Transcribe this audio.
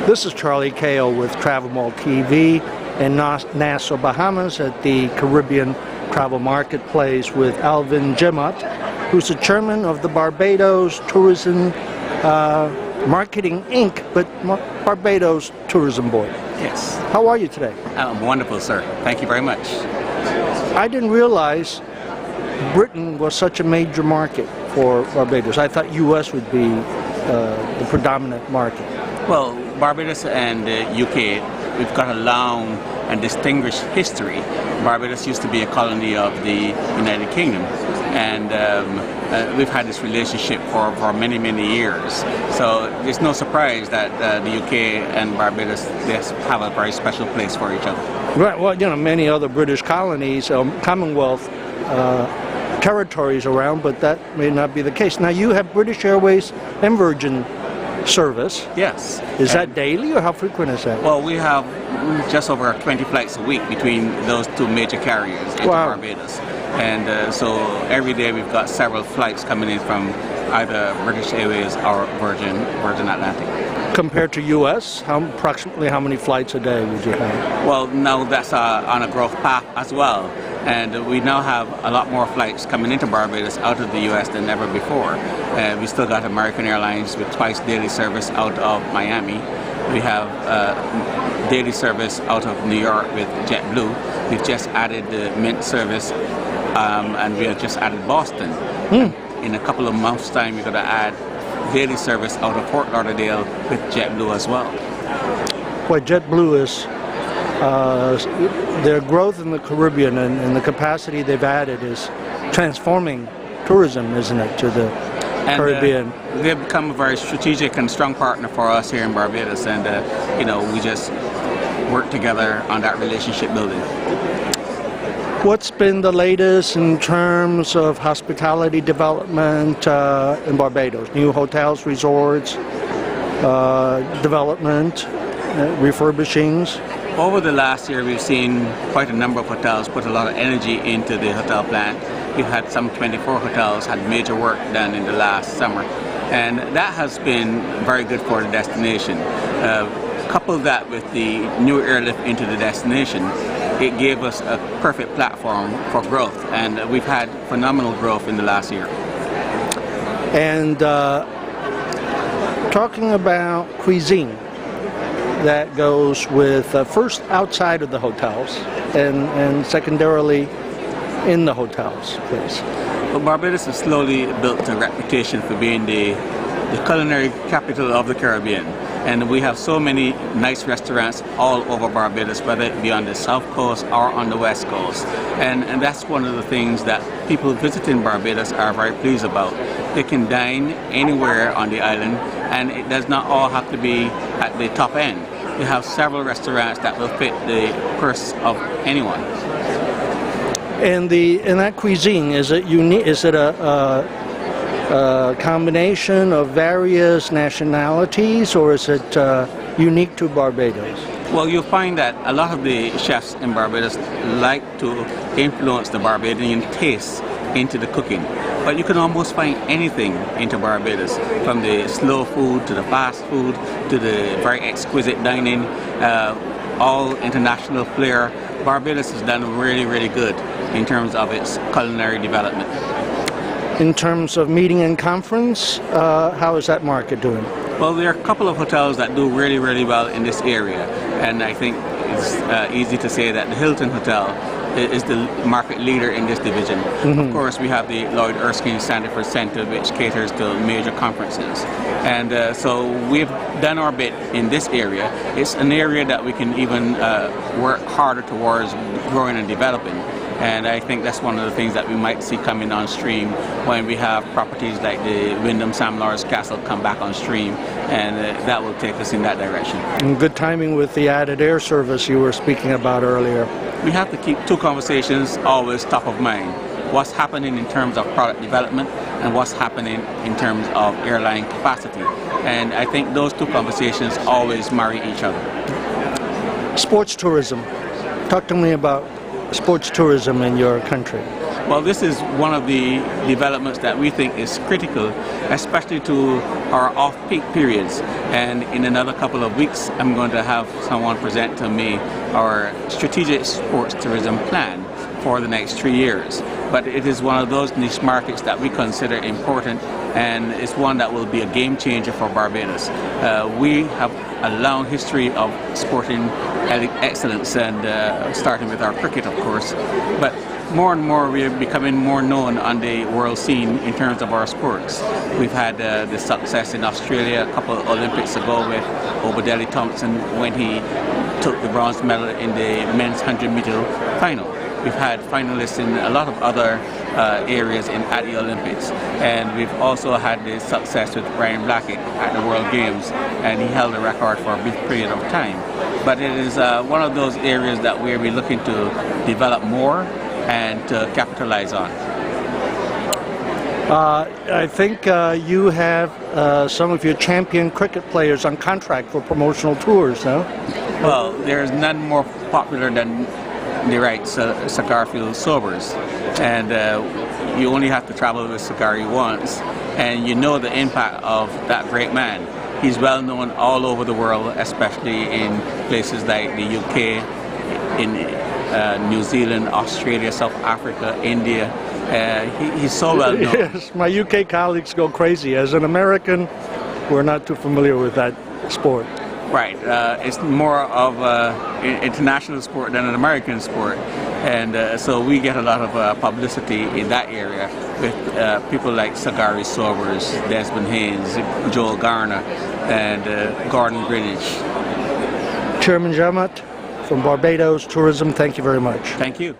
This is Charlie Kao with Travel Mall TV in Nassau, Bahamas at the Caribbean Travel Marketplace with Alvin Jemmott, who's the chairman of the Barbados Tourism Marketing Inc., but Barbados Tourism Board. Yes. How are you today? I'm wonderful, sir. Thank you very much. I didn't realize Britain was such a major market for Barbados. I thought U.S. would be the predominant market. Well, Barbados and the UK, we've got a long and distinguished history. Barbados used to be a colony of the United Kingdom, and we've had this relationship for many, many years. So it's no surprise that the UK and Barbados, they have a very special place for each other. Right. Well, you know, many other British colonies, Commonwealth territories around, but that may not be the case. Now, you have British Airways and Virgin service. Yes. Is that daily, or how frequent is that? Well, we have just over 20 flights a week between those two major carriers into Barbados. And so every day we've got several flights coming in from either British Airways or Virgin Atlantic. Compared to U.S., approximately how many flights a day would you have? Well, now that's on a growth path as well. And we now have a lot more flights coming into Barbados out of the U.S. than ever before. We still got American Airlines with twice daily service out of Miami. We have daily service out of New York with JetBlue. We've just added the Mint service, and we have just added Boston. In a couple of months' time, we're going to add daily service out of Fort Lauderdale with JetBlue as well. Well, JetBlue is their growth in the Caribbean and the capacity they've added is transforming tourism, isn't it, to the Caribbean? They've become a very strategic and strong partner for us here in Barbados, and you know, we just work together on that relationship building. What's been the latest in terms of hospitality development in Barbados? New hotels, resorts, development, refurbishings? Over the last year, we've seen quite a number of hotels put a lot of energy into the hotel plant. We've had some 24 hotels had major work done in the last summer, and that has been very good for the destination. Couple that with the new airlift into the destination, it gave us a perfect platform for growth, and we've had phenomenal growth in the last year. And talking about cuisine that goes with first outside of the hotels and secondarily in the hotels, please. Well, Barbados has slowly built a reputation for being the culinary capital of the Caribbean. And we have so many nice restaurants all over Barbados, whether it be on the south coast or on the west coast. And that's one of the things that people visiting Barbados are very pleased about. They can dine anywhere on the island, and it does not all have to be at the top end. We have several restaurants that will fit the purse of anyone. And in that cuisine, is it unique? Is it a combination of various nationalities, or is it unique to Barbados? Well, you'll find that a lot of the chefs in Barbados like to influence the Barbadian taste into the cooking. But you can almost find anything into Barbados, from the slow food to the fast food to the very exquisite dining, all international flair. Barbados has done really, really good in terms of its culinary development. In terms of meeting and conference, how is that market doing? Well, there are a couple of hotels that do really, really well in this area, and I think it's easy to say that the Hilton Hotel is the market leader in this division. Of course, we have the Lloyd Erskine Sandiford Center, which caters to major conferences. And so we've done our bit in this area. It's an area that we can even work harder towards growing and developing. And I think that's one of the things that we might see coming on stream when we have properties like the Wyndham Sam Lawrence Castle come back on stream, and that will take us in that direction. And good timing with the added air service you were speaking about earlier. We have to keep two conversations always top of mind. What's happening in terms of product development and what's happening in terms of airline capacity. And I think those two conversations always marry each other. Sports tourism. Talk to me about sports tourism in your country. Well, this is one of the developments that we think is critical, especially to our off-peak periods. And in another couple of weeks, I'm going to have someone present to me our strategic sports tourism plan for the next 3 years. But it is one of those niche markets that we consider important, and it's one that will be a game changer for Barbados. We have a long history of sporting excellence, and starting with our cricket, of course. But more and more we are becoming more known on the world scene in terms of our sports. We've had the success in Australia a couple of Olympics ago with Obadeli Thompson when he took the bronze medal in the men's 100-meter final. We've had finalists in a lot of other areas at the Olympics, and we've also had the success with Ryan Blackett at the World Games, and he held the record for a brief period of time. But it is one of those areas that we'll be looking to develop more and to capitalize on. I think you have some of your champion cricket players on contract for promotional tours, no? Well, there's none more popular than the right Sir Garfield Sobers, and you only have to travel with Sir Gary once, and you know the impact of that great man. He's well known all over the world, especially in places like the UK, in New Zealand, Australia, South Africa, India. He's so well known. Yes, my UK colleagues go crazy. As an American, we're not too familiar with that sport. Right. It's more of an international sport than an American sport. And so we get a lot of publicity in that area with people like Sir Gary Sobers, Desmond Haynes, Joel Garner, and Gordon Greenwich. Chairman Jemmott from Barbados Tourism, thank you very much. Thank you.